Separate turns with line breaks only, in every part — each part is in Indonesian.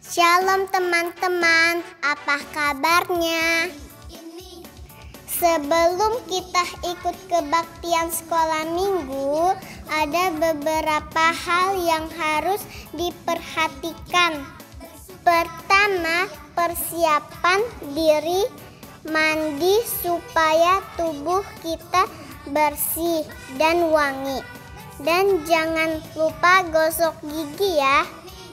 Shalom teman-teman, apa kabarnya? Sebelum kita ikut kebaktian sekolah minggu, ada beberapa hal yang harus diperhatikan. Pertama, persiapan diri, mandi supaya tubuh kita bersih dan wangi. Dan jangan lupa gosok gigi ya.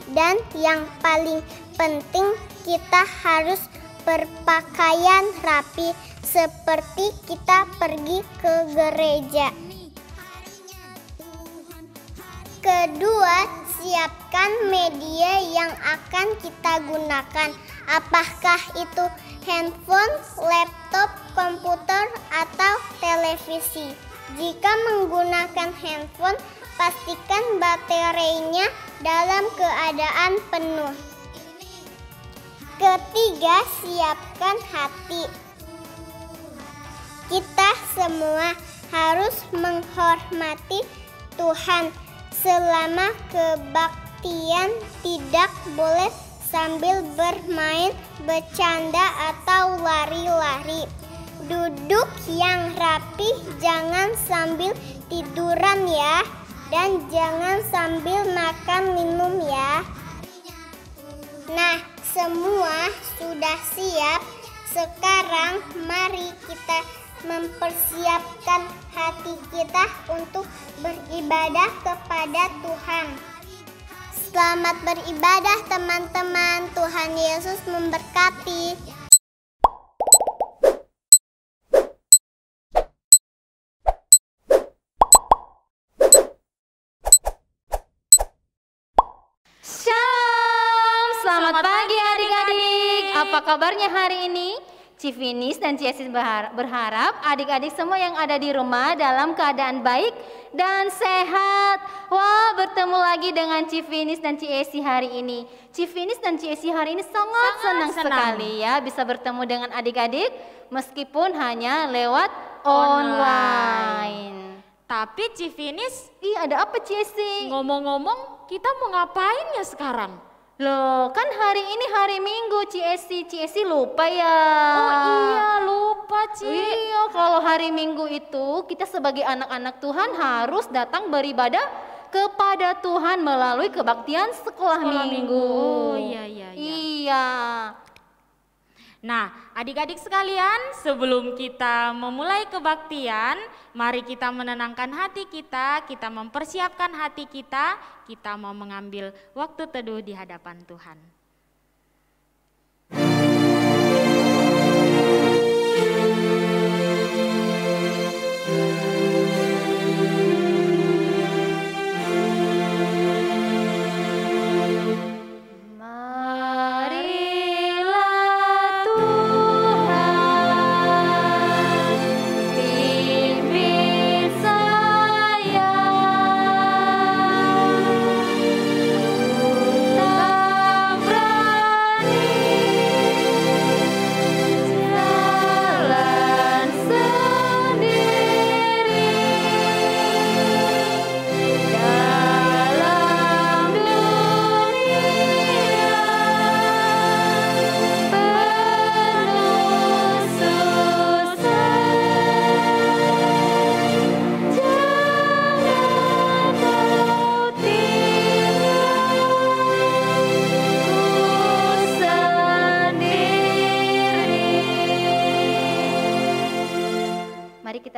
Dan yang paling penting, kita harus berpakaian rapi seperti kita pergi ke gereja. Kedua, siapkan media yang akan kita gunakan. Apakah itu handphone, laptop, komputer, atau televisi? Jika menggunakan handphone, pastikan baterainya dalam keadaan penuh. Ketiga, siapkan hati. Kita semua harus menghormati Tuhan. Selama kebaktian tidak boleh sambil bermain, bercanda, atau lari-lari. Duduk yang rapi, jangan sambil tiduran ya. Dan jangan sambil makan minum ya. Nah, semua sudah siap. Sekarang mari kita mempersiapkan hati kita untuk beribadah kepada Tuhan. Selamat beribadah teman-teman. Tuhan Yesus memberkati.
Selamat pagi adik-adik. Apa kabarnya hari ini? Civinis dan Ciesi berharap adik-adik semua yang ada di rumah dalam keadaan baik dan sehat. Wah, bertemu lagi dengan Civinis dan Ciesi hari ini. Civinis dan Ciesi hari ini sangat senang sekali ya bisa bertemu dengan adik-adik meskipun hanya lewat online.
Tapi Civinis,
ada apa Ciesi?
ngomong-ngomong kita mau ngapain ya sekarang?
Loh, kan hari ini hari Minggu, Ciesi lupa ya?
Oh iya, lupa Ci.
Iya, kalau hari Minggu itu kita sebagai anak-anak Tuhan harus datang beribadah kepada Tuhan melalui kebaktian sekolah minggu.
Oh iya.
Iya.
Nah, adik-adik sekalian, sebelum kita memulai kebaktian, mari kita menenangkan hati kita mempersiapkan hati kita mau mengambil waktu teduh di hadapan Tuhan.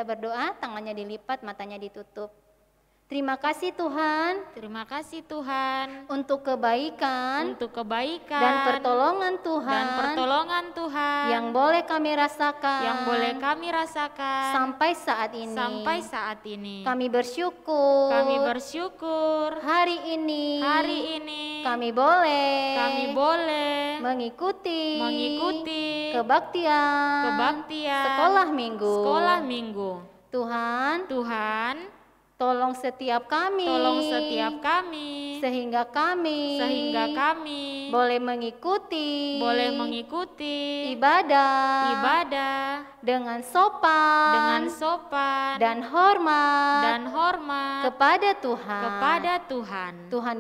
Berdoa, tangannya dilipat, matanya ditutup. Terima kasih Tuhan.
Terima kasih Tuhan
untuk kebaikan dan pertolongan Tuhan yang boleh kami rasakan sampai saat ini. Kami bersyukur hari ini kami boleh mengikuti kebaktian sekolah minggu. Tuhan Tolong setiap kami, sehingga kami boleh mengikuti ibadah dengan sopan dan hormat kepada Tuhan. Tuhan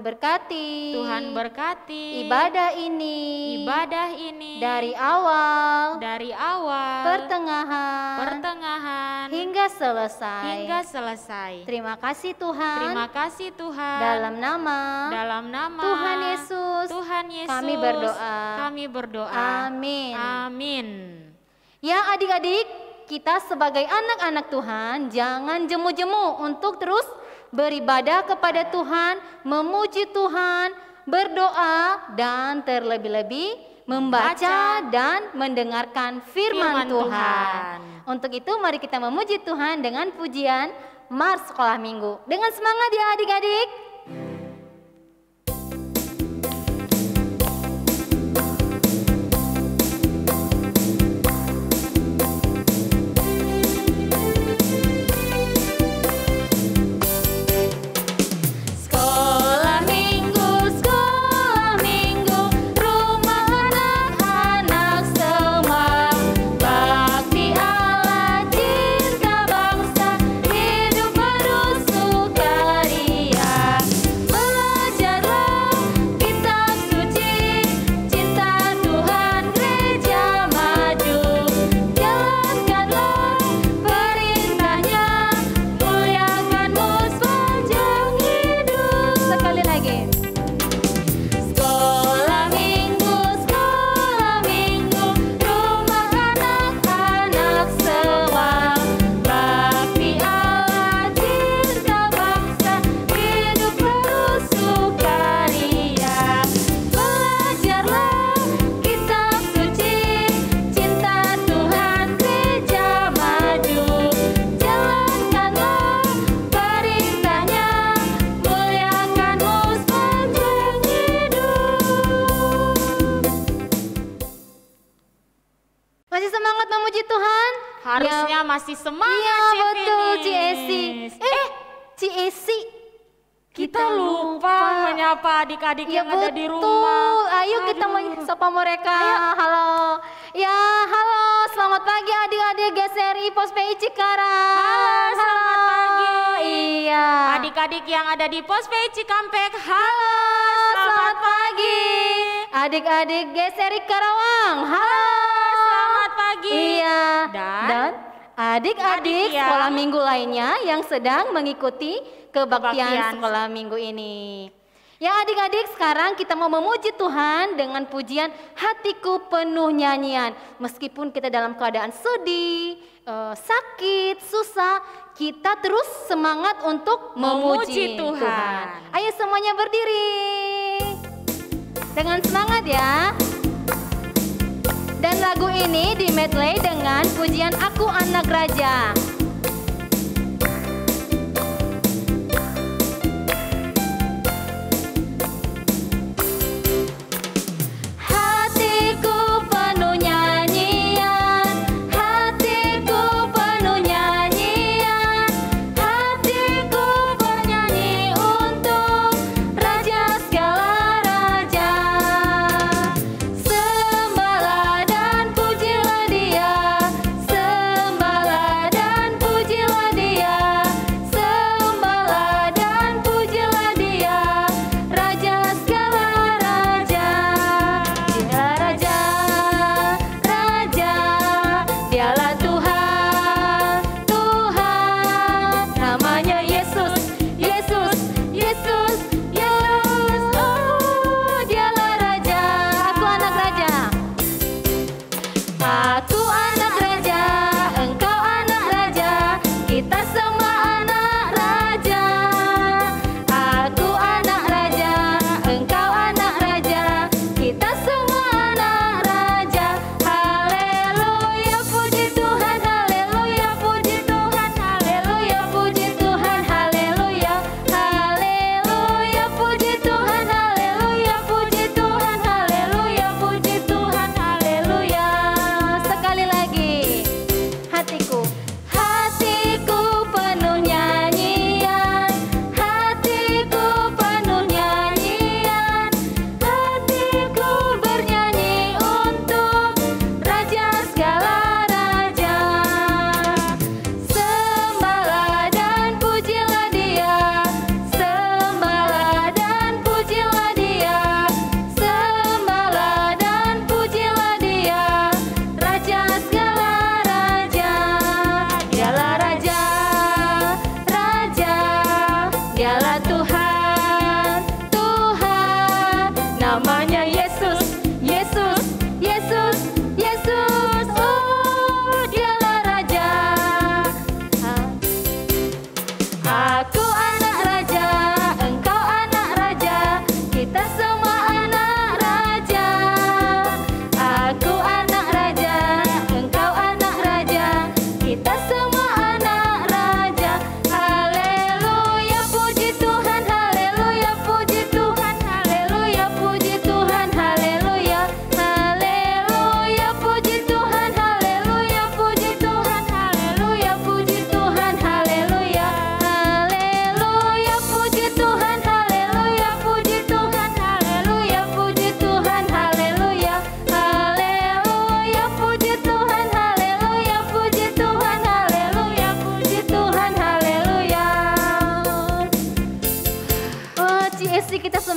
berkati ibadah ini dari awal, pertengahan hingga selesai. Terima kasih Tuhan. Dalam nama Tuhan Yesus kami berdoa. Amin. Ya adik-adik, kita sebagai anak-anak Tuhan jangan jemu-jemu untuk terus beribadah kepada Tuhan, memuji Tuhan, berdoa, dan terlebih-lebih membaca dan mendengarkan firman Tuhan. Untuk itu mari kita memuji Tuhan dengan pujian Mars Sekolah Minggu. Dengan semangat ya adik-adik.
Harusnya masih semangat.
Iya betul Ci Esi. Ci Esi, kita lupa
menyapa adik-adik yang ada di rumah.
Betul. Ayo kita menyapa mereka. Halo. Ya halo, selamat pagi adik-adik GSRI Pos PI Cikarang.
Halo, selamat pagi.
Iya.
Adik-adik yang ada di Pos PI Cikampek.
Halo, selamat pagi. Adik-adik GSRI Karawang. Halo. Iya, dan adik-adik sekolah minggu lainnya yang sedang mengikuti kebaktian sekolah minggu ini. Ya adik-adik, sekarang kita mau memuji Tuhan dengan pujian Hatiku Penuh Nyanyian. Meskipun kita dalam keadaan sedih, sakit, susah, kita terus semangat untuk memuji Tuhan. Ayo semuanya berdiri dengan semangat ya. Dan lagu ini dimedley dengan pujian Aku Anak Raja. Hatiku penuh nyanyian, hatiku penuh nyanyian, hatiku bernyanyi untuk Raja segala raja. Sembahlah dan pujilah Dia, sembahlah dan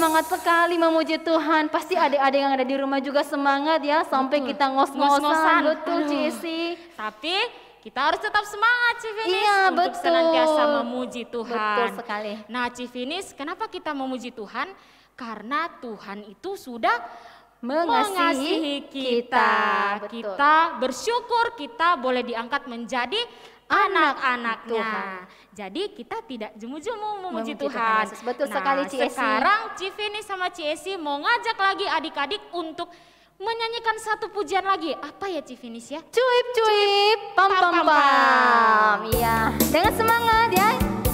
semangat sekali memuji Tuhan. Pasti adik-adik yang ada di rumah juga semangat ya. Sampai kita ngos-ngosan. Betul, Cici.
Tapi kita harus tetap semangat, Civinis,
Iya,
untuk
betul.
senantiasa memuji Tuhan.
Betul sekali.
Nah, Civinis, kenapa kita memuji Tuhan? Karena Tuhan itu sudah mengasihi kita.
Betul.
Kita bersyukur kita boleh diangkat menjadi anak-anaknya.
Tuhan.
Jadi kita tidak jemu-jemu memuji
Memuji Tuhan
Tuhan.
Yesus. Betul sekali, Ci Esi.
Sekarang Civinis sama Ci Esi mau ngajak lagi adik-adik untuk menyanyikan satu pujian lagi. Apa ya Civinis ya?
Cuip cuip pam pam pam. Iya, dengan semangat ya.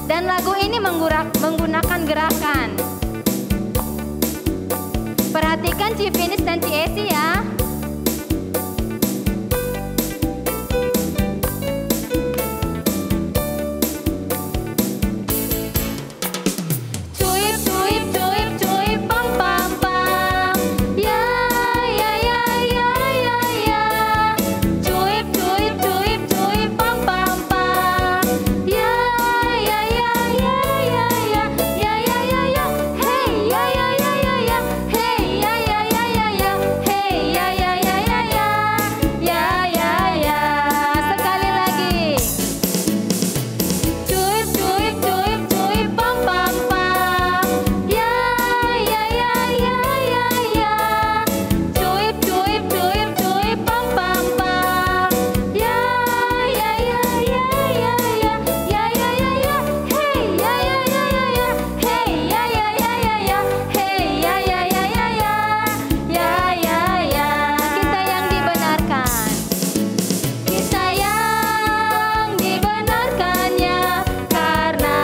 Dan lagu ini menggunakan gerakan. Perhatikan Civinis dan Ciesi ya. Cuip cuip cuip cuip pam pam pam. Ya ya ya ya ya ya. Cuip cuip cuip cuip pam pam pam. Ya ya ya ya ya ya. Ya ya ya ya. Hey ya ya ya ya ya. Hey ya ya ya ya ya. Hey ya ya ya ya ya. Ya ya ya. Sekali lagi. Cuip cuip cuip cuip pam pam pam. Ya ya ya ya ya ya. Cuip cuip cuip cuip pam pam pam. Ya ya ya ya ya ya. Ya ya ya ya. Hey ya ya ya ya ya. Hey ya ya ya ya ya. Hey ya ya ya ya ya. Ya ya ya. Kita yang dibenarkan. Kita yang dibenarkannya karena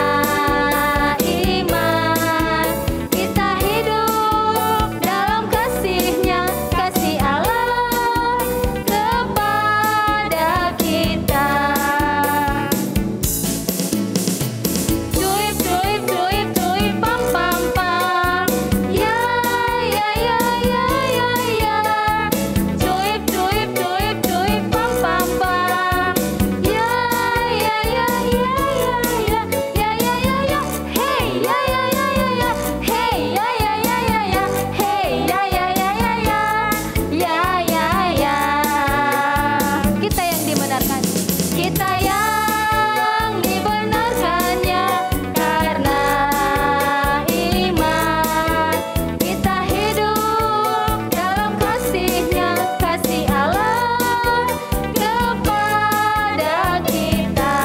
iman. Kita hidup dalam kasih-Nya, kasih Allah kepada kita. Cuip cuip cuip cuip pam pam pam. Ya ya ya ya ya ya. Cuip cuip cuip cuip pam pam pam. Ya ya ya ya ya ya. Ya ya ya ya. Hey ya ya ya ya ya. Hey ya ya ya ya ya. Hey ya ya ya ya ya. Ya ya ya. Kita yang dibenarkan. Kita yang dibenarkannya karena iman. Kita hidup dalam kasih-Nya, kasih Allah kepada kita.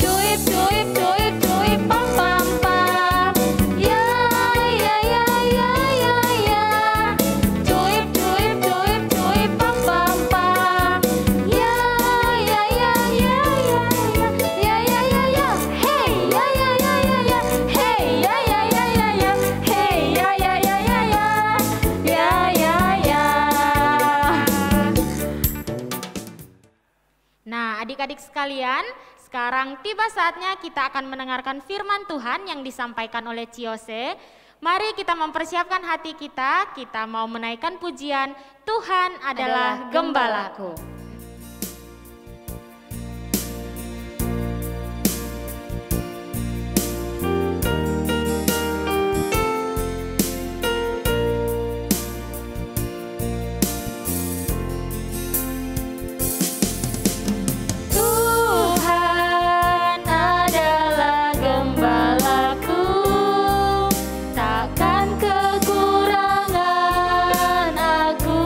Cuip cuip cuip cuip pam pam pam. Ya ya ya ya ya ya. Cuip cuip cuip cuip pam pam pam. Ya ya ya ya ya ya. Ya ya ya ya. Hey ya ya ya ya ya. Hey ya ya ya ya ya. Hey ya ya ya ya ya. Ya ya ya.
Nah, adik-adik sekalian, sekarang tiba saatnya kita akan mendengarkan firman Tuhan yang disampaikan oleh Ciose. Mari kita mempersiapkan hati kita mau menaikkan pujian Tuhan adalah Gembalaku.
Tuhan adalah gembalaku, takkan kekurangan aku.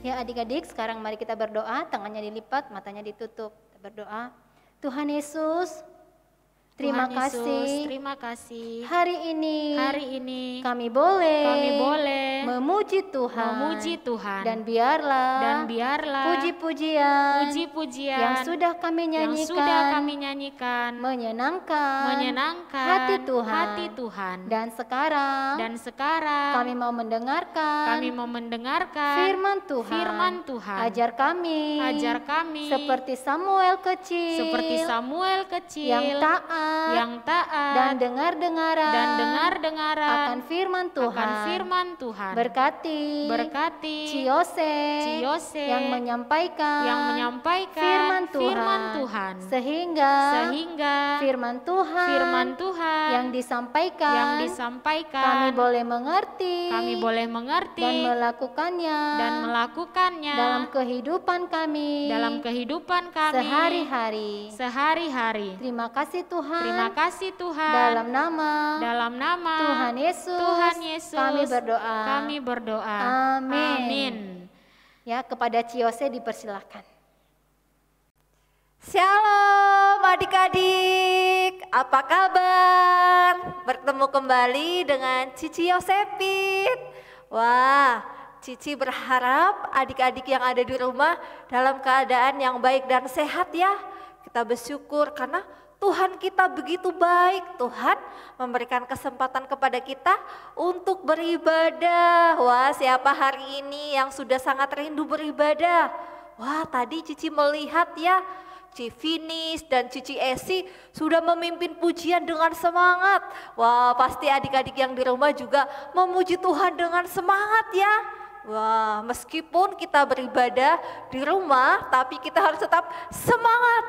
Ya adik-adik, sekarang mari kita berdoa, tangannya dilipat, matanya ditutup. Kita berdoa. Tuhan Yesus, terima
Tuhan Yesus,
kasih.
terima kasih.
Hari ini kami boleh memuji Tuhan. Dan biarlah puji-pujian yang sudah kami nyanyikan menyenangkan hati Tuhan. Dan sekarang kami mau mendengarkan firman Tuhan. Ajar kami seperti Samuel kecil yang taat dan dengar-dengaran akan firman Tuhan. Berkati Ciose yang menyampaikan firman Tuhan. Sehingga firman Tuhan yang disampaikan kami boleh mengerti dan melakukannya dalam kehidupan kami sehari-hari. Terima kasih Tuhan. Dalam nama Tuhan Yesus kami berdoa. Amin. Ya, kepada Ciose dipersilakan.
Shalom adik-adik, apa kabar? Bertemu kembali dengan Cici Yosepit. Wah, Cici berharap adik-adik yang ada di rumah dalam keadaan yang baik dan sehat ya. Kita bersyukur karena Tuhan kita begitu baik. Tuhan memberikan kesempatan kepada kita untuk beribadah. Wah, siapa hari ini yang sudah sangat rindu beribadah? Wah, tadi Cici melihat ya, Civinis dan Cici Esi sudah memimpin pujian dengan semangat. Wah, pasti adik-adik yang di rumah juga memuji Tuhan dengan semangat ya. Wah, meskipun kita beribadah di rumah, tapi kita harus tetap semangat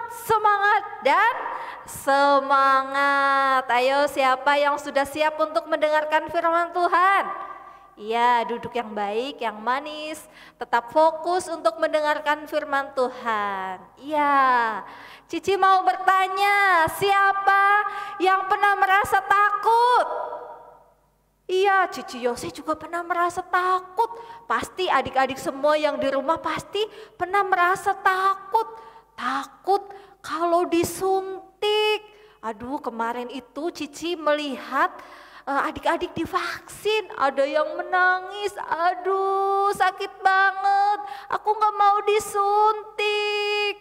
dan semangat. Ayo, siapa yang sudah siap untuk mendengarkan firman Tuhan? Iya, duduk yang baik, yang manis, tetap fokus untuk mendengarkan firman Tuhan. Iya, Cici mau bertanya, siapa yang pernah merasa takut? Iya, Cici Yose juga pernah merasa takut. Pasti adik-adik semua yang di rumah pasti pernah merasa takut. Takut kalau disuntik. Aduh, kemarin itu Cici melihat adik-adik divaksin, ada yang menangis, aduh sakit banget, aku gak mau disuntik,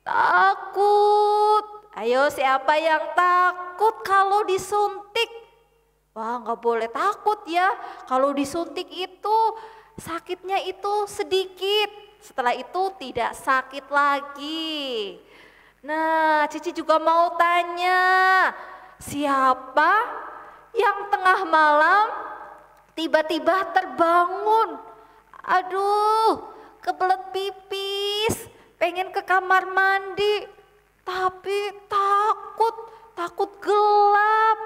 takut. Ayo, siapa yang takut kalau disuntik? Wah, gak boleh takut ya, kalau disuntik itu sakitnya itu sedikit, setelah itu tidak sakit lagi. Nah, Cici juga mau tanya, siapa yang tengah malam tiba-tiba terbangun, aduh kebelet pipis, pengen ke kamar mandi, tapi takut gelap.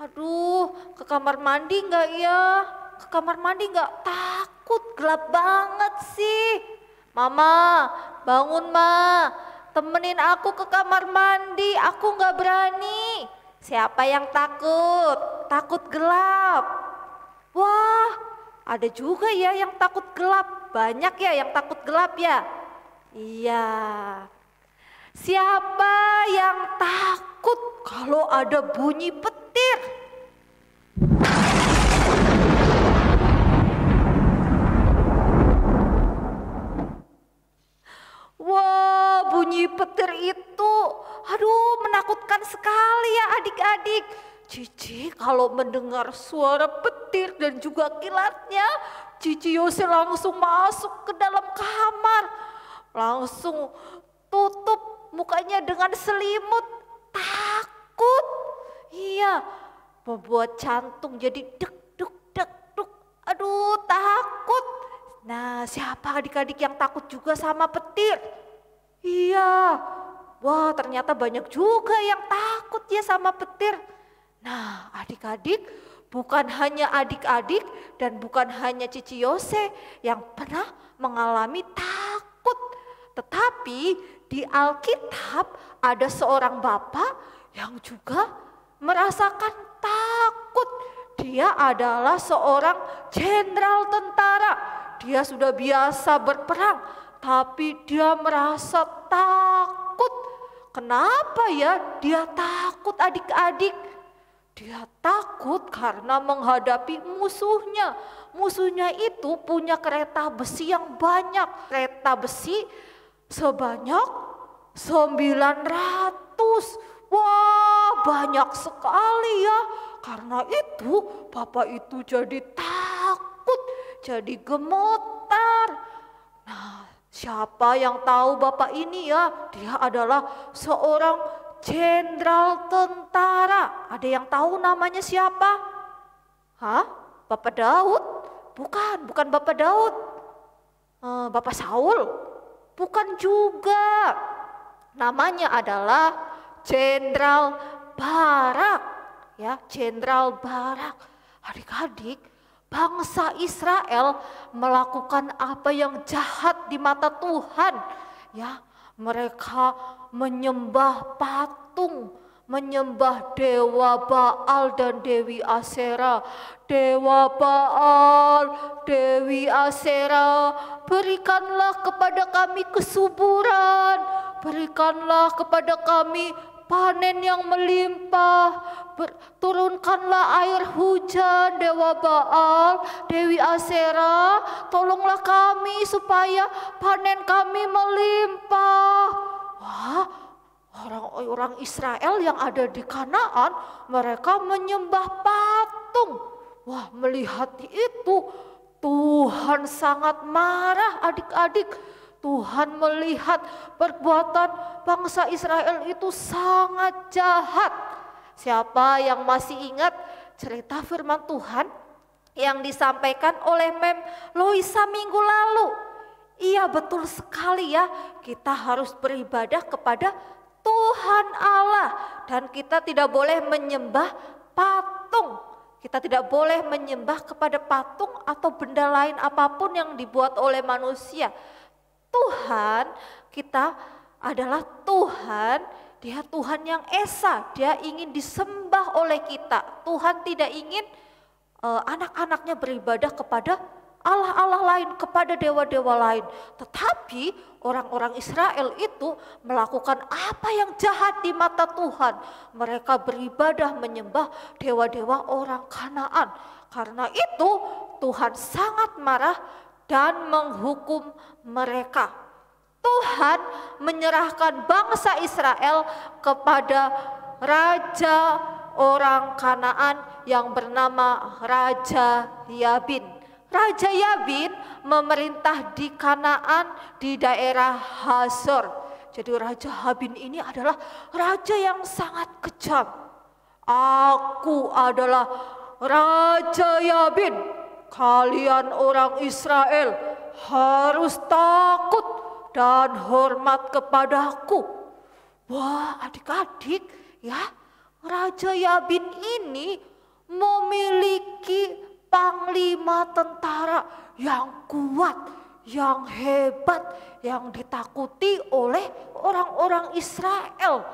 Aduh, ke kamar mandi enggak ya? Ke kamar mandi enggak? Takut, gelap banget sih. Mama, bangun ma, temenin aku ke kamar mandi, aku enggak berani. Siapa yang takut? Takut gelap. Wah, ada juga ya yang takut gelap. Banyak ya yang takut gelap ya? Iya. Siapa yang takut kalau ada bunyi petir? Wah, bunyi petir itu, aduh menakutkan sekali ya adik-adik. Cici kalau mendengar suara petir dan juga kilatnya, Cici Yose langsung masuk ke dalam kamar. Langsung tutup mukanya dengan selimut, takut. Iya, membuat jantung jadi deg-deg. Aduh, takut. Nah, siapa adik-adik yang takut juga sama petir? Iya, wah ternyata banyak juga yang takut ya sama petir. Nah, adik-adik, bukan hanya adik-adik dan bukan hanya Cici Yose yang pernah mengalami takut. Tetapi di Alkitab ada seorang bapak yang juga merasakan takut. Dia adalah seorang jenderal tentara. dia sudah biasa berperang, tapi dia merasa takut. Kenapa ya dia takut adik-adik? Dia takut karena menghadapi musuhnya. Musuhnya itu punya kereta besi yang banyak. Kereta besi sebanyak 900. Wah, banyak sekali ya. Karena itu Bapak itu jadi takut, jadi gemetar. Nah, siapa yang tahu Bapak ini ya? Dia adalah seorang jenderal tentara. Ada yang tahu namanya siapa? Hah? Bapak Daud? Bukan Bapak Daud. Bapak Saul? Bukan juga. Namanya adalah Jenderal Barak. Ya, Jenderal Barak. Adik-adik, bangsa Israel melakukan apa yang jahat di mata Tuhan. Ya, mereka menyembah patung, menyembah dewa Baal dan Dewi Asyera. Dewa Baal, Dewi Asyera, berikanlah kepada kami kesuburan, berikanlah kepada kami panen yang melimpah, turunkanlah air hujan Dewa Baal, Dewi Asyera, tolonglah kami supaya panen kami melimpah. Wah, orang-orang Israel yang ada di Kanaan, mereka menyembah patung. Wah, melihat itu Tuhan sangat marah adik-adik. Tuhan melihat perbuatan bangsa Israel itu sangat jahat. Siapa yang masih ingat cerita firman Tuhan yang disampaikan oleh Mem Loisa minggu lalu? Iya, betul sekali ya, kita harus beribadah kepada Tuhan Allah dan kita tidak boleh menyembah patung. Kita tidak boleh menyembah kepada patung atau benda lain apapun yang dibuat oleh manusia. Tuhan kita adalah Tuhan, dia Tuhan yang esa, dia ingin disembah oleh kita. Tuhan tidak ingin anak-anaknya beribadah kepada Allah-Allah lain, kepada dewa-dewa lain. Tetapi orang-orang Israel itu melakukan apa yang jahat di mata Tuhan. Mereka beribadah menyembah dewa-dewa orang Kanaan. Karena itu Tuhan sangat marah dan menghukum mereka. Tuhan menyerahkan bangsa Israel kepada raja orang Kanaan yang bernama Raja Yabin. Raja Yabin memerintah di Kanaan di daerah Hazor. Jadi Raja Yabin ini adalah raja yang sangat kejam. Aku adalah Raja Yabin. Kalian orang Israel harus takut dan hormat kepadaku. Wah, adik-adik ya, Raja Yabin ini memiliki panglima tentara yang kuat, yang hebat, yang ditakuti oleh orang-orang Israel.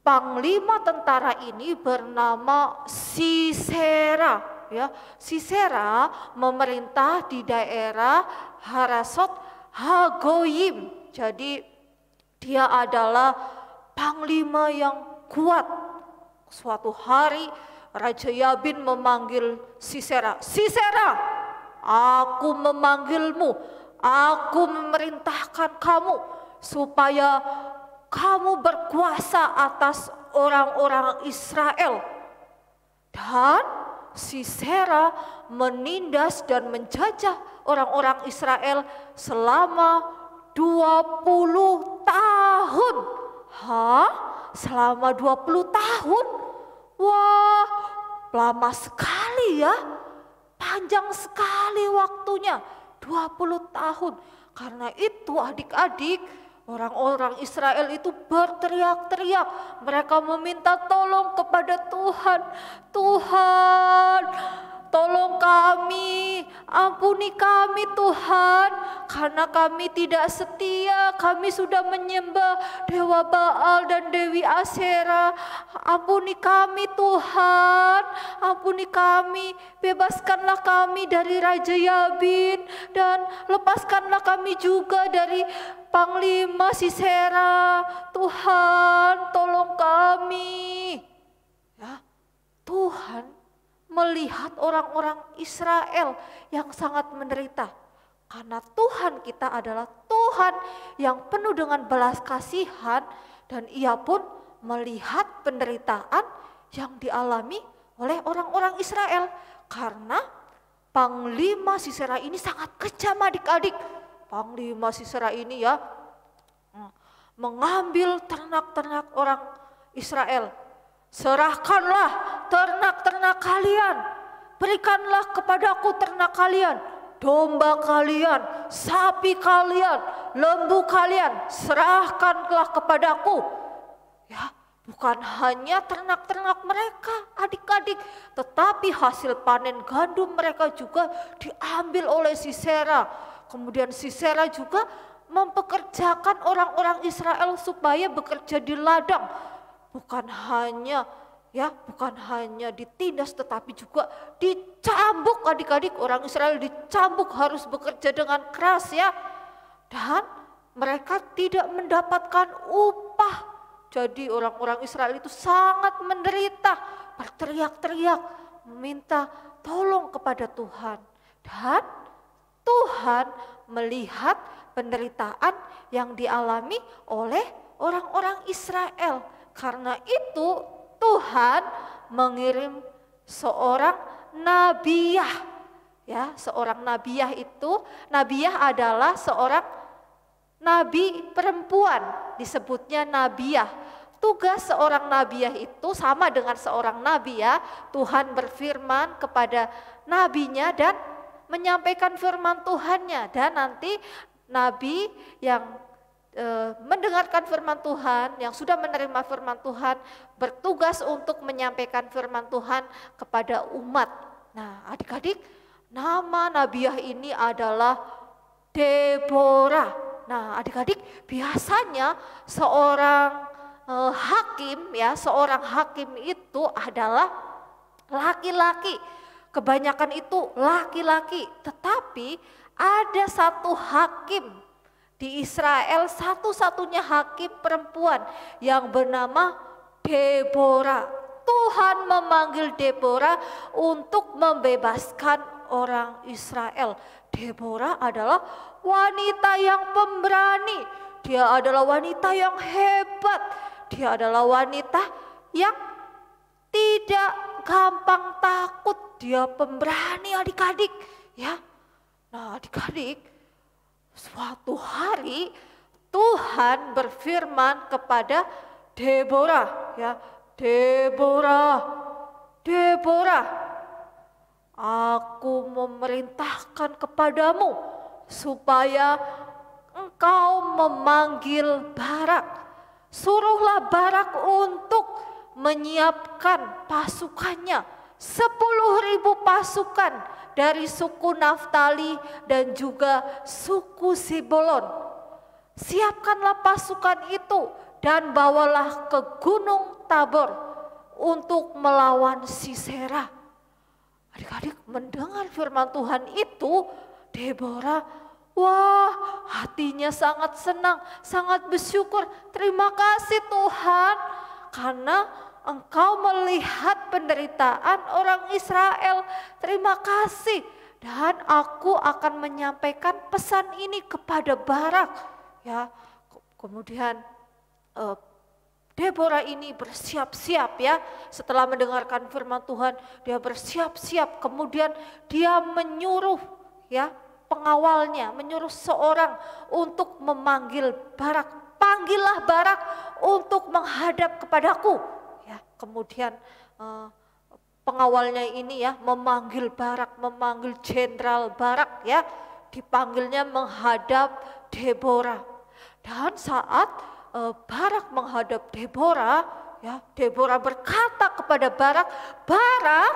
Panglima tentara ini bernama Sisera. Ya, Sisera memerintah di daerah Harasot Hagoyim. Jadi dia adalah panglima yang kuat. Suatu hari Raja Yabin memanggil Sisera. Sisera, aku memanggilmu. Aku memerintahkan kamu supaya kamu berkuasa atas orang-orang Israel. Dan Sisera menindas dan menjajah orang-orang Israel selama 20 tahun. Hah? Selama 20 tahun? Wah, lama sekali ya. Panjang sekali waktunya, 20 tahun. Karena itu adik-adik, orang-orang Israel itu berteriak-teriak. Mereka meminta tolong kepada Tuhan. Tuhan, tolong kami, ampuni kami Tuhan, karena kami tidak setia, kami sudah menyembah Dewa Baal dan Dewi Asyera. Ampuni kami Tuhan, ampuni kami, bebaskanlah kami dari Raja Yabin, dan lepaskanlah kami juga dari Panglima Sisera. Tuhan, tolong kami. Ya, Tuhan melihat orang-orang Israel yang sangat menderita. Karena Tuhan kita adalah Tuhan yang penuh dengan belas kasihan, dan Ia pun melihat penderitaan yang dialami oleh orang-orang Israel. Karena Panglima Sisera ini sangat kejam adik-adik. Panglima Sisera ini ya mengambil ternak-ternak orang Israel. Serahkanlah ternak-ternak kalian, berikanlah kepadaku ternak kalian, domba kalian, sapi kalian, lembu kalian, serahkanlah kepadaku. Ya, bukan hanya ternak-ternak mereka adik-adik, tetapi hasil panen gandum mereka juga diambil oleh Sisera. Kemudian Sisera juga mempekerjakan orang-orang Israel supaya bekerja di ladang. Bukan hanya ditindas, tetapi juga dicambuk adik-adik. Orang Israel dicambuk, harus bekerja dengan keras ya. Dan mereka tidak mendapatkan upah. Jadi orang-orang Israel itu sangat menderita, berteriak-teriak, meminta tolong kepada Tuhan. Dan Tuhan melihat penderitaan yang dialami oleh orang-orang Israel. Karena itu Tuhan mengirim seorang nabiah. Ya, seorang nabiah itu, nabiah adalah seorang nabi perempuan, disebutnya nabiah. Tugas seorang nabiah itu sama dengan seorang nabi ya. Tuhan berfirman kepada nabinya dan menyampaikan firman Tuhannya, dan nanti nabi yang mendengarkan firman Tuhan, yang sudah menerima firman Tuhan, bertugas untuk menyampaikan firman Tuhan kepada umat. Nah adik-adik, nama nabiah ini adalah Deborah. Nah adik-adik, biasanya seorang seorang hakim itu adalah laki-laki. Kebanyakan itu laki-laki, tetapi ada satu hakim di Israel, satu-satunya hakim perempuan yang bernama Deborah. Tuhan memanggil Deborah untuk membebaskan orang Israel. Deborah adalah wanita yang pemberani, dia adalah wanita yang hebat, dia adalah wanita yang tidak gampang takut, dia pemberani adik-adik ya. Nah adik-adik, suatu hari Tuhan berfirman kepada Deborah ya, Deborah, aku memerintahkan kepadamu supaya engkau memanggil Barak. Suruhlah Barak untuk menyiapkan pasukannya, 10.000 pasukan dari suku Naftali dan juga suku Zebulon. Siapkanlah pasukan itu dan bawalah ke Gunung Tabor untuk melawan Sisera. Adik-adik, mendengar firman Tuhan itu, Deborah, wah, hatinya sangat senang, sangat bersyukur. Terima kasih Tuhan, karena Engkau melihat penderitaan orang Israel. Terima kasih, dan aku akan menyampaikan pesan ini kepada Barak. Ya, kemudian Deborah ini bersiap-siap ya. Setelah mendengarkan firman Tuhan, dia bersiap-siap. Kemudian dia menyuruh ya pengawalnya, menyuruh seorang untuk memanggil Barak. Panggillah Barak untuk menghadap kepadaku. Ya, kemudian pengawalnya ini ya memanggil Barak, memanggil Jenderal Barak ya, dipanggilnya menghadap Deborah. Dan saat Barak menghadap Deborah ya, Deborah berkata kepada Barak, Barak,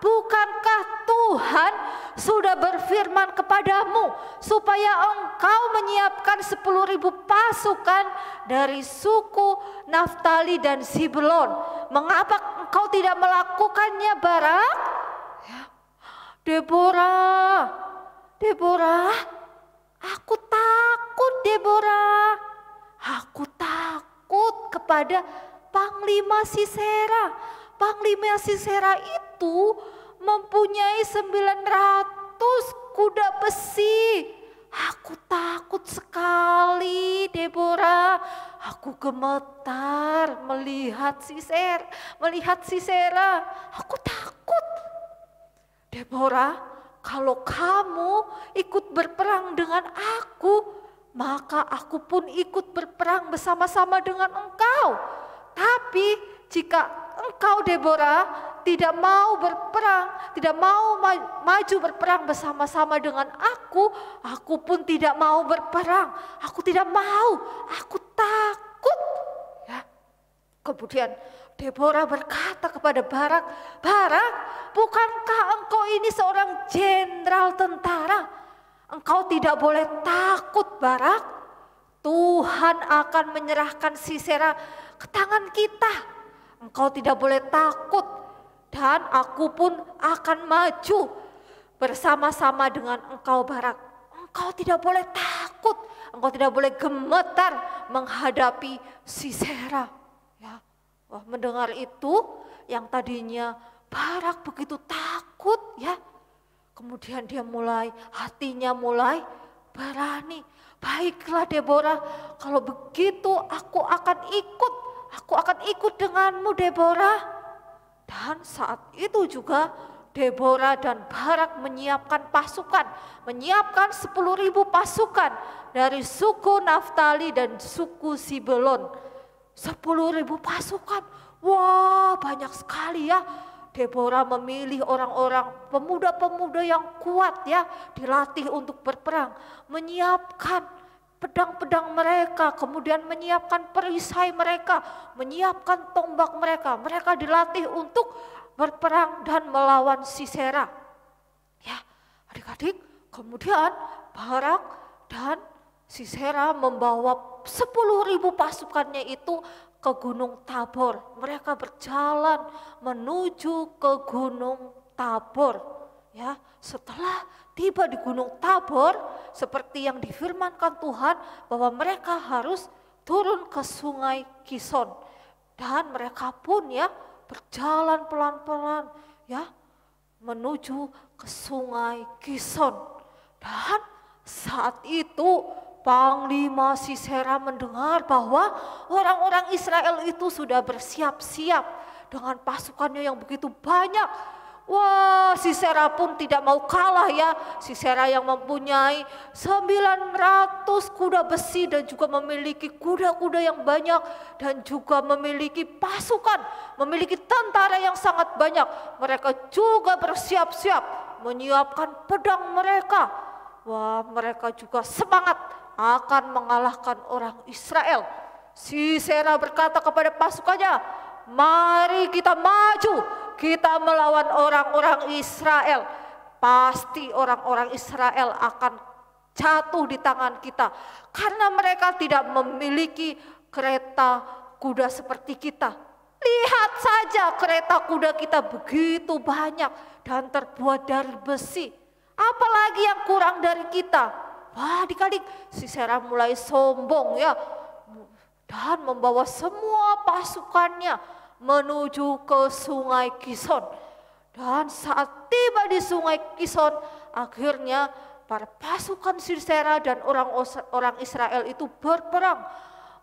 bukankah Tuhan sudah berfirman kepadamu supaya engkau menyiapkan 10.000 pasukan dari suku Naftali dan Zebulon? Mengapa engkau tidak melakukannya, Barak? Ya. Deborah, aku takut, Deborah. Aku takut kepada Panglima Sisera. Panglima Sisera itu mempunyai 900 kuda besi. Aku takut sekali, Deborah. Aku gemetar melihat Sisera. Aku takut. Deborah, kalau kamu ikut berperang dengan aku, maka aku pun ikut berperang bersama-sama dengan engkau. Tapi jika engkau, Deborah, tidak mau berperang, tidak mau maju berperang bersama-sama dengan aku pun tidak mau berperang. Aku tidak mau, aku takut. Ya. Kemudian Deborah berkata kepada Barak, Barak, bukankah engkau ini seorang jenderal tentara? Engkau tidak boleh takut, Barak. Tuhan akan menyerahkan Sisera ke tangan kita. Engkau tidak boleh takut. Dan aku pun akan maju bersama-sama dengan engkau, Barak. Engkau tidak boleh takut. Engkau tidak boleh gemetar menghadapi Sisera. Ya. Wah, mendengar itu, yang tadinya Barak begitu takut, ya. Kemudian hatinya mulai berani. Baiklah, Deborah, kalau begitu aku akan ikut denganmu, Deborah. Dan saat itu juga Deborah dan Barak menyiapkan 10.000 pasukan dari suku Naftali dan suku Zebulon. 10.000 pasukan, wah banyak sekali ya. Deborah memilih orang-orang pemuda-pemuda yang kuat ya, dilatih untuk berperang, menyiapkan pedang-pedang mereka, kemudian menyiapkan perisai mereka, menyiapkan tombak mereka. Mereka dilatih untuk berperang dan melawan Sisera. Ya, adik-adik, kemudian Barak dan Sisera membawa 10.000 pasukannya itu ke Gunung Tabor. Mereka berjalan menuju ke Gunung Tabor. Ya, setelah tiba di Gunung Tabor, seperti yang difirmankan Tuhan bahwa mereka harus turun ke Sungai Kison. Dan mereka pun ya berjalan pelan-pelan ya menuju ke Sungai Kison. Dan saat itu Panglima Sisera mendengar bahwa orang-orang Israel itu sudah bersiap-siap dengan pasukannya yang begitu banyak. Wah, Sisera pun tidak mau kalah ya. Sisera yang mempunyai 900 kuda besi dan juga memiliki kuda-kuda yang banyak dan juga memiliki pasukan, memiliki tentara yang sangat banyak. Mereka juga bersiap-siap menyiapkan pedang mereka. Wah, mereka juga semangat akan mengalahkan orang Israel. Sisera berkata kepada pasukannya, mari kita maju, kita melawan orang-orang Israel. Pasti orang-orang Israel akan jatuh di tangan kita, karena mereka tidak memiliki kereta kuda seperti kita. Lihat saja kereta kuda kita begitu banyak dan terbuat dari besi. Apalagi yang kurang dari kita? Wah, adik-adik, Sisera mulai sombong ya, dan membawa semua pasukannya menuju ke Sungai Kison. Dan saat tiba di Sungai Kison, akhirnya para pasukan Sisera dan orang Israel itu berperang.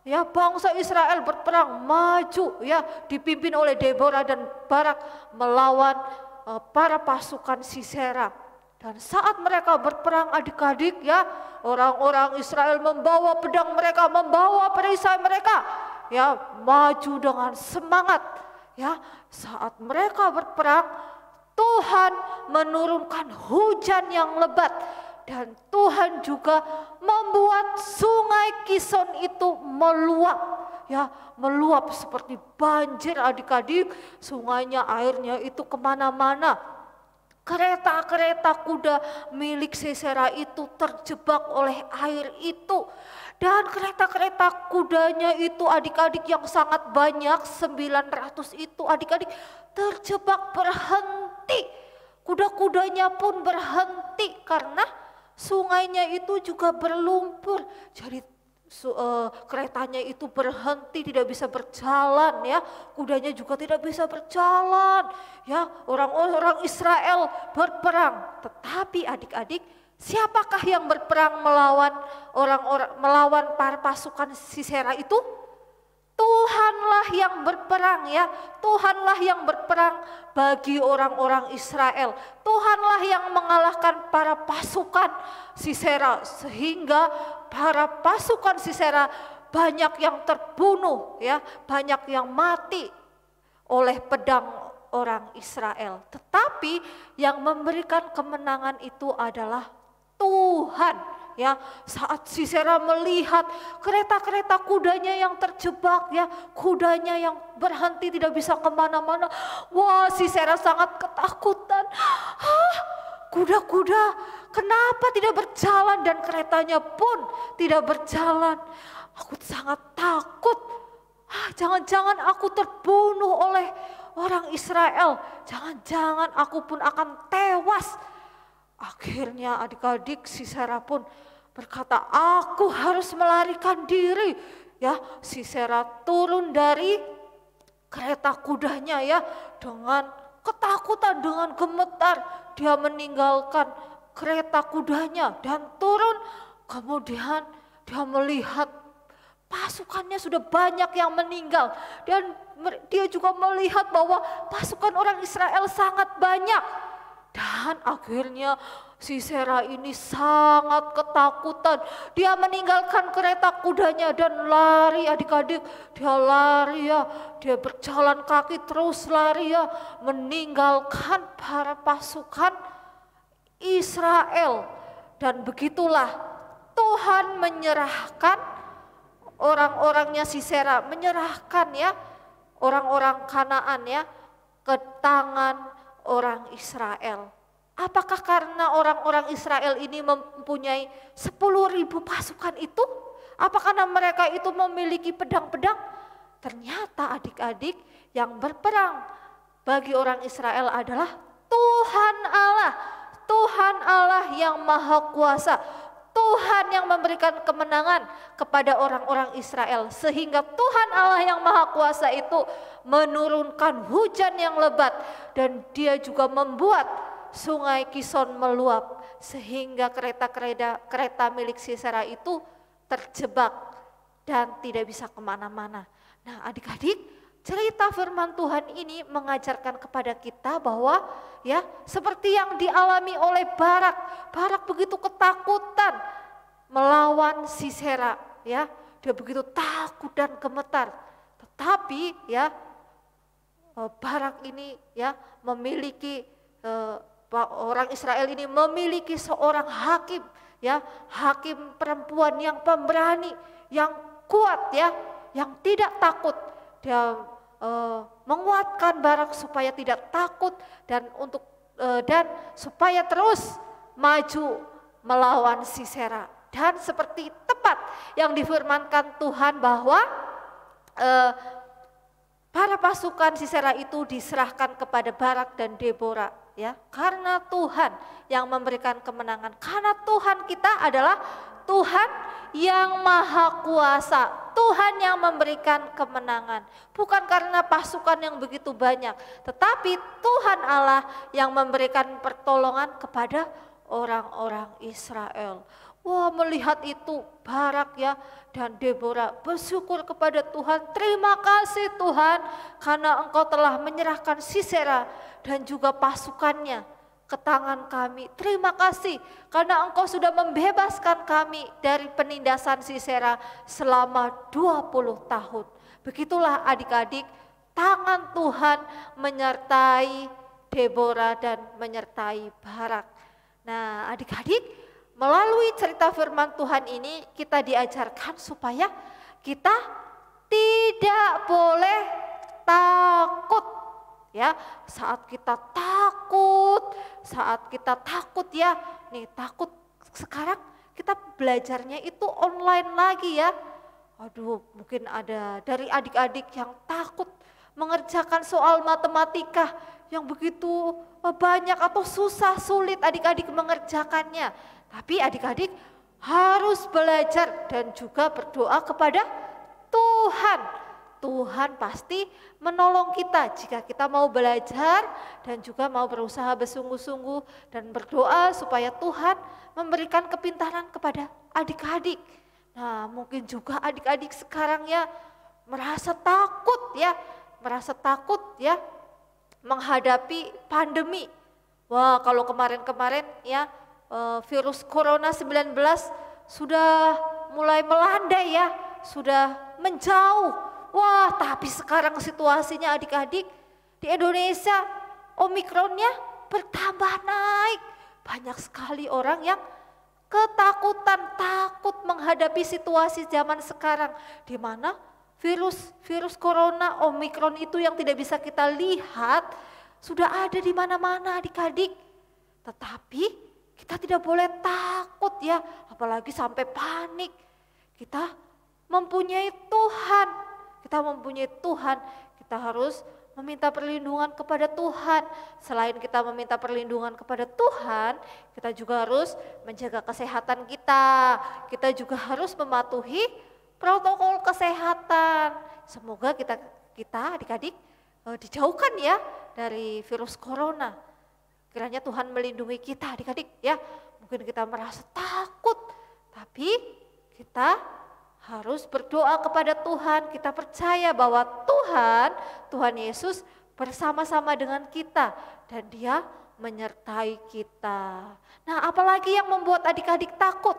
Ya, bangsa Israel berperang maju ya, dipimpin oleh Deborah dan Barak melawan para pasukan Sisera. Dan saat mereka berperang, adik-adik ya, orang-orang Israel membawa pedang mereka, membawa perisai mereka, ya, maju dengan semangat. Ya, saat mereka berperang, Tuhan menurunkan hujan yang lebat dan Tuhan juga membuat Sungai Kison itu meluap. Ya, meluap seperti banjir, adik-adik. Sungainya, airnya itu kemana-mana. Kereta-kereta kuda milik Sisera itu terjebak oleh air itu. Dan kereta-kereta kudanya itu adik-adik yang sangat banyak, 900 itu adik-adik terjebak, berhenti. Kuda-kudanya pun berhenti karena sungainya itu juga berlumpur. Jadi keretanya itu berhenti, tidak bisa berjalan ya. Kudanya juga tidak bisa berjalan ya. Orang-orang Israel berperang. Tetapi adik-adik, siapakah yang berperang melawan para pasukan Sisera itu? Tuhanlah yang berperang ya. Tuhanlah yang berperang bagi orang-orang Israel. Tuhanlah yang mengalahkan para pasukan Sisera, sehingga para pasukan Sisera banyak yang terbunuh ya, banyak yang mati oleh pedang orang Israel. Tetapi yang memberikan kemenangan itu adalah Tuhan. Ya, saat Sisera melihat kereta-kereta kudanya yang terjebak ya, kudanya yang berhenti tidak bisa kemana-mana, wah Sisera sangat ketakutan. Kuda-kuda kenapa tidak berjalan dan keretanya pun tidak berjalan? Aku sangat takut. Jangan-jangan aku terbunuh oleh orang Israel. Jangan-jangan aku pun akan tewas. Akhirnya adik-adik Sisera pun berkata, aku harus melarikan diri. Ya, Sisera turun dari kereta kudanya ya, dengan ketakutan, dengan gemetar dia meninggalkan kereta kudanya dan turun. Kemudian dia melihat pasukannya sudah banyak yang meninggal dan dia juga melihat bahwa pasukan orang Israel sangat banyak. Dan akhirnya Sisera ini sangat ketakutan. Dia meninggalkan kereta kudanya dan lari adik-adik. Dia lari ya, dia berjalan kaki terus lari ya, meninggalkan para pasukan Israel. Dan begitulah Tuhan menyerahkan orang-orangnya Sisera, menyerahkan ya orang-orang Kanaan ya ke tangan orang Israel. Apakah karena orang-orang Israel ini mempunyai 10.000 pasukan itu? Apakah karena mereka itu memiliki pedang-pedang? Ternyata adik-adik, yang berperang bagi orang Israel adalah Tuhan Allah. Tuhan Allah yang Maha Kuasa. Tuhan yang memberikan kemenangan kepada orang-orang Israel. Sehingga Tuhan Allah yang Maha Kuasa itu menurunkan hujan yang lebat. Dan dia juga membuat sungai Kison meluap. Sehingga kereta milik Sisera itu terjebak dan tidak bisa kemana-mana. Nah adik-adik, cerita firman Tuhan ini mengajarkan kepada kita bahwa ya seperti yang dialami oleh Barak. Barak begitu ketakutan melawan Sisera ya. Dia begitu takut dan gemetar. Tetapi ya Barak ini ya memiliki orang Israel ini memiliki seorang hakim ya, hakim perempuan yang pemberani, yang kuat ya, yang tidak takut. Dia menguatkan Barak supaya tidak takut dan supaya terus maju melawan Sisera. Dan seperti tepat yang difirmankan Tuhan bahwa para pasukan Sisera itu diserahkan kepada Barak dan Debora ya, karena Tuhan yang memberikan kemenangan. Karena Tuhan kita adalah Tuhan yang Maha Kuasa, Tuhan yang memberikan kemenangan. Bukan karena pasukan yang begitu banyak, tetapi Tuhan Allah yang memberikan pertolongan kepada orang-orang Israel. Wah, melihat itu Barak ya dan Debora bersyukur kepada Tuhan. Terima kasih Tuhan karena Engkau telah menyerahkan Sisera dan juga pasukannya ke tangan kami. Terima kasih karena Engkau sudah membebaskan kami dari penindasan Sisera selama 20 tahun. Begitulah adik-adik, tangan Tuhan menyertai Debora dan menyertai Barak. Nah adik-adik, melalui cerita firman Tuhan ini kita diajarkan supaya kita tidak boleh takut ya. Saat kita takut ya, nih takut sekarang kita belajarnya itu online lagi ya. Aduh, mungkin ada dari adik-adik yang takut mengerjakan soal matematika yang begitu banyak atau susah, sulit adik-adik mengerjakannya. Tapi adik-adik harus belajar dan juga berdoa kepada Tuhan. Tuhan pasti menolong kita jika kita mau belajar dan juga mau berusaha bersungguh-sungguh dan berdoa supaya Tuhan memberikan kepintaran kepada adik-adik. Nah, mungkin juga adik-adik sekarang ya merasa takut ya menghadapi pandemi. Wah, kalau kemarin-kemarin ya virus corona 19 sudah mulai melandai ya, sudah menjauh. Wah, tapi sekarang situasinya adik-adik di Indonesia Omikronnya bertambah naik. Banyak sekali orang yang ketakutan, takut menghadapi situasi zaman sekarang di mana virus corona Omikron itu yang tidak bisa kita lihat sudah ada di mana-mana adik-adik. Tetapi kita tidak boleh takut ya, apalagi sampai panik. Kita mempunyai Tuhan, kita harus meminta perlindungan kepada Tuhan. Selain kita meminta perlindungan kepada Tuhan, kita juga harus menjaga kesehatan kita. Kita juga harus mematuhi protokol kesehatan. Semoga kita adik-adik dijauhkan ya dari virus corona. Kiranya Tuhan melindungi kita adik-adik ya. Mungkin kita merasa takut, tapi kita harus berdoa kepada Tuhan. Kita percaya bahwa Tuhan Yesus bersama-sama dengan kita dan Dia menyertai kita. Nah, apalagi yang membuat adik-adik takut?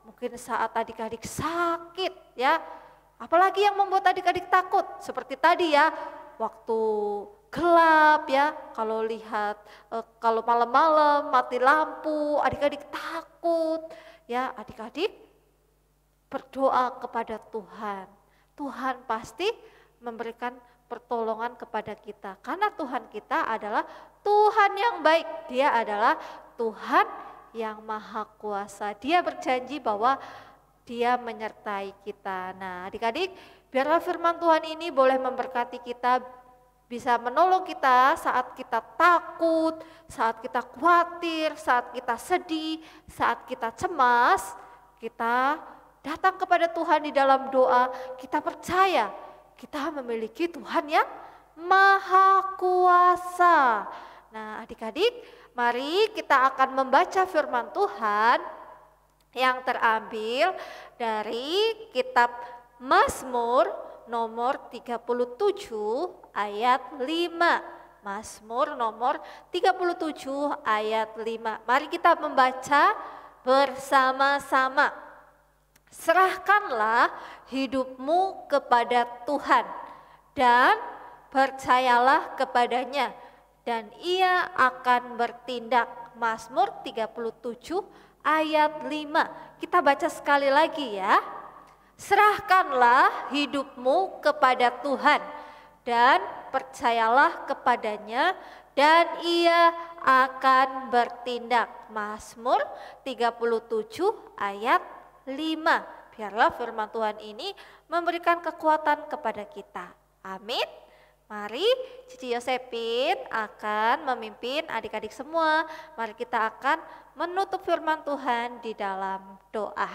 Mungkin saat adik-adik sakit ya. Apalagi yang membuat adik-adik takut? Seperti tadi ya, waktu gelap ya, kalau malam-malam mati lampu, adik-adik takut ya. Adik-adik berdoa kepada Tuhan. Tuhan pasti memberikan pertolongan kepada kita. Karena Tuhan kita adalah Tuhan yang baik. Dia adalah Tuhan yang maha kuasa. Dia berjanji bahwa Dia menyertai kita. Nah, adik-adik, biarlah firman Tuhan ini boleh memberkati kita, bisa menolong kita saat kita takut, saat kita khawatir, saat kita sedih, saat kita cemas. Kita datang kepada Tuhan di dalam doa, kita percaya kita memiliki Tuhan yang maha kuasa. Nah, adik-adik, mari kita akan membaca firman Tuhan yang terambil dari kitab Mazmur nomor 37 ayat 5. Mazmur nomor 37 ayat 5. Mari kita membaca bersama-sama. Serahkanlah hidupmu kepada Tuhan dan percayalah kepadanya dan Ia akan bertindak. Mazmur 37 ayat 5. Kita baca sekali lagi ya. Serahkanlah hidupmu kepada Tuhan dan percayalah kepadanya dan Ia akan bertindak. Mazmur 37 ayat 5. Biarlah firman Tuhan ini memberikan kekuatan kepada kita. Amin. Mari Cici Yosepin akan memimpin adik-adik semua. Mari kita akan menutup firman Tuhan di dalam doa.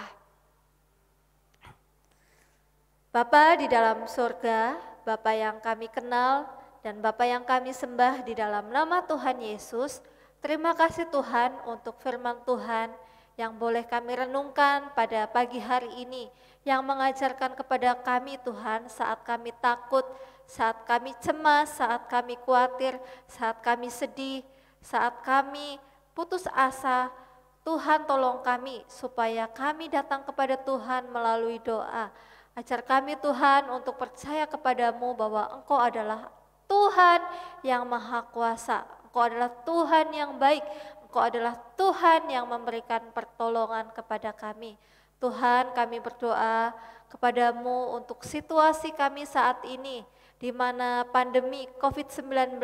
Bapa di dalam surga, Bapa yang kami kenal dan Bapa yang kami sembah di dalam nama Tuhan Yesus, terima kasih Tuhan untuk firman Tuhan yang boleh kami renungkan pada pagi hari ini, yang mengajarkan kepada kami Tuhan saat kami takut, saat kami cemas, saat kami khawatir, saat kami sedih, saat kami putus asa. Tuhan tolong kami supaya kami datang kepada Tuhan melalui doa. Ajar kami Tuhan untuk percaya kepadamu bahwa Engkau adalah Tuhan yang maha kuasa, Engkau adalah Tuhan yang baik, Engkau adalah Tuhan yang memberikan pertolongan kepada kami. Tuhan, kami berdoa kepadamu untuk situasi kami saat ini di mana pandemi COVID-19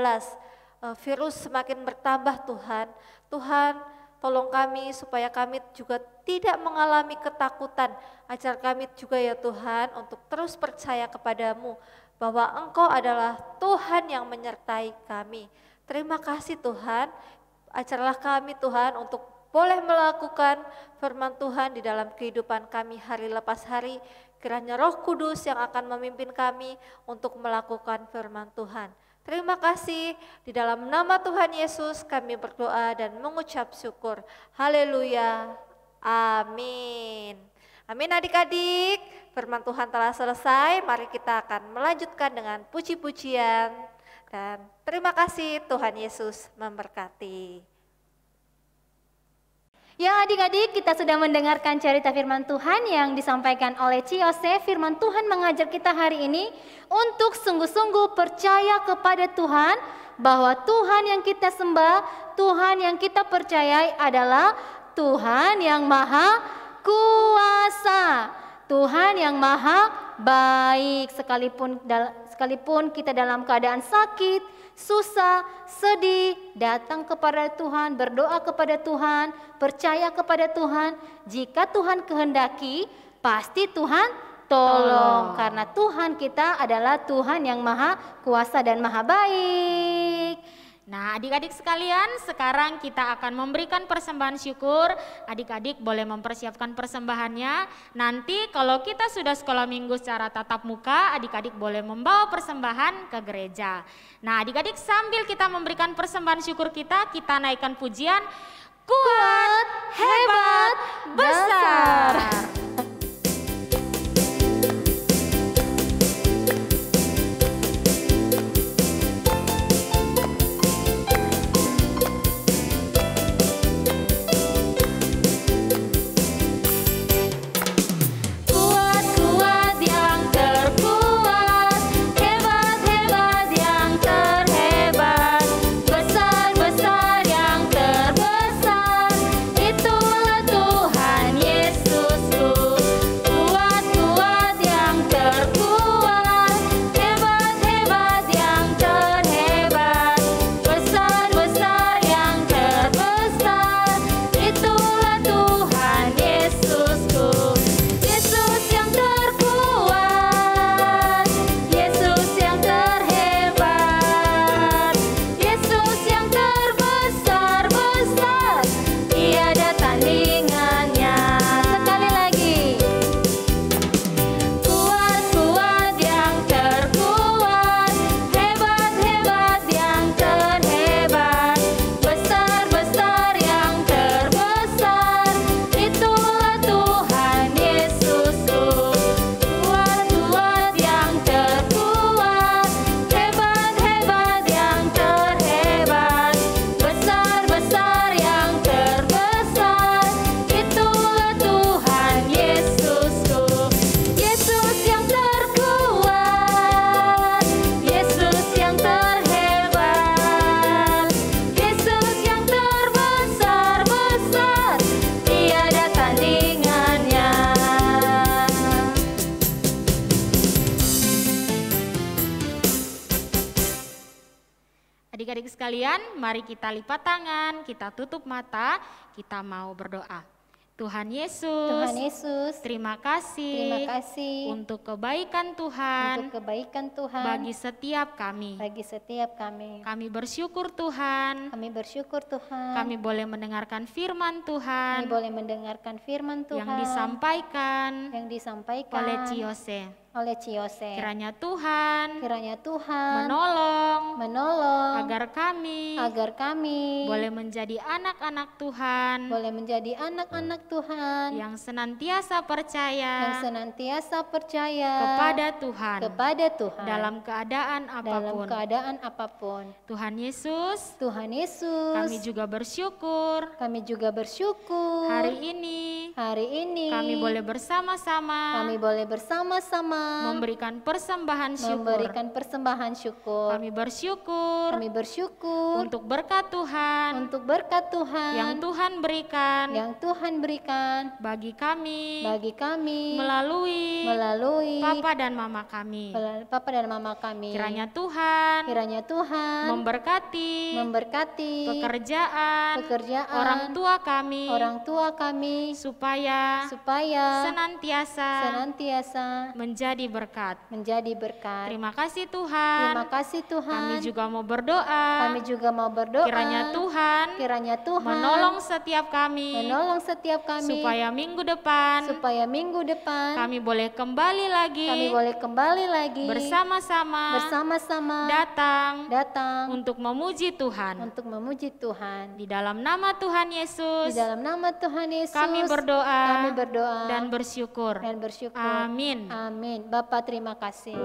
virus semakin bertambah Tuhan. Tuhan, tolong kami supaya kami juga tidak mengalami ketakutan. Ajar kami juga ya Tuhan untuk terus percaya kepadamu bahwa Engkau adalah Tuhan yang menyertai kami. Terima kasih Tuhan, ajarlah kami Tuhan untuk boleh melakukan firman Tuhan di dalam kehidupan kami hari lepas hari. Kiranya Roh Kudus yang akan memimpin kami untuk melakukan firman Tuhan. Terima kasih, di dalam nama Tuhan Yesus kami berdoa dan mengucap syukur. Haleluya, amin. Amin adik-adik, firman Tuhan telah selesai, mari kita akan melanjutkan dengan puji-pujian. Dan terima kasih, Tuhan Yesus memberkati.
Ya adik-adik, kita sudah mendengarkan cerita firman Tuhan yang disampaikan oleh Ciose. Firman Tuhan mengajar kita hari ini untuk sungguh-sungguh percaya kepada Tuhan, bahwa Tuhan yang kita sembah, Tuhan yang kita percayai adalah Tuhan yang maha kuasa, Tuhan yang maha baik. Sekalipun kita dalam keadaan sakit, susah, sedih, datang kepada Tuhan, berdoa kepada Tuhan, percaya kepada Tuhan. Jika Tuhan kehendaki, pasti Tuhan tolong. Karena Tuhan kita adalah Tuhan yang maha kuasa dan maha baik.
Nah, adik-adik sekalian, sekarang kita akan memberikan persembahan syukur. Adik-adik boleh mempersiapkan persembahannya. Nanti kalau kita sudah sekolah minggu secara tatap muka, adik-adik boleh membawa persembahan ke gereja. Nah, adik-adik sambil kita memberikan persembahan syukur kita naikkan pujian kuat, hebat, besar. Adik-adik sekalian, mari kita lipat tangan, kita tutup mata, kita mau berdoa. Tuhan Yesus, terima kasih untuk kebaikan Tuhan, bagi setiap kami. Kami bersyukur Tuhan, kami boleh mendengarkan firman Tuhan, yang disampaikan oleh Ciose. Kiranya Tuhan menolong agar kami boleh menjadi anak-anak Tuhan, yang senantiasa percaya kepada Tuhan dalam keadaan apapun. Tuhan Yesus, kami juga bersyukur hari ini kami boleh bersama-sama memberikan persembahan syukur. Kami bersyukur untuk berkat Tuhan yang Tuhan berikan bagi kami melalui Papa dan Mama kami. Kiranya Tuhan memberkati pekerjaan orang tua kami supaya senantiasa menjadi berkat. Terima kasih Tuhan. Kami juga mau berdoa. Kiranya Tuhan menolong setiap kami supaya minggu depan kami boleh kembali lagi bersama-sama datang untuk memuji Tuhan. Di dalam nama Tuhan Yesus kami berdoa dan bersyukur. Amin.
Bapak terima kasih.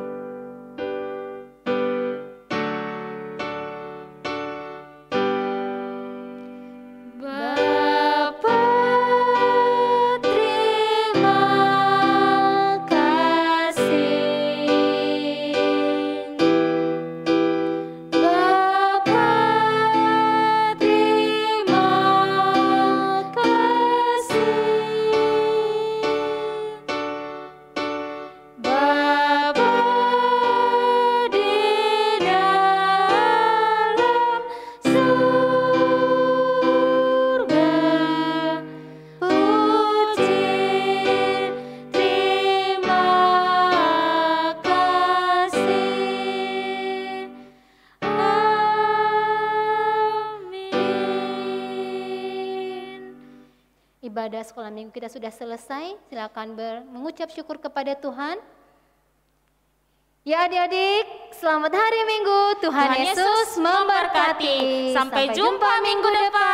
Ibadah sekolah minggu kita sudah selesai. Silakan mengucap syukur kepada Tuhan. Ya adik-adik, selamat hari Minggu. Tuhan Yesus memberkati.
Sampai jumpa minggu depan.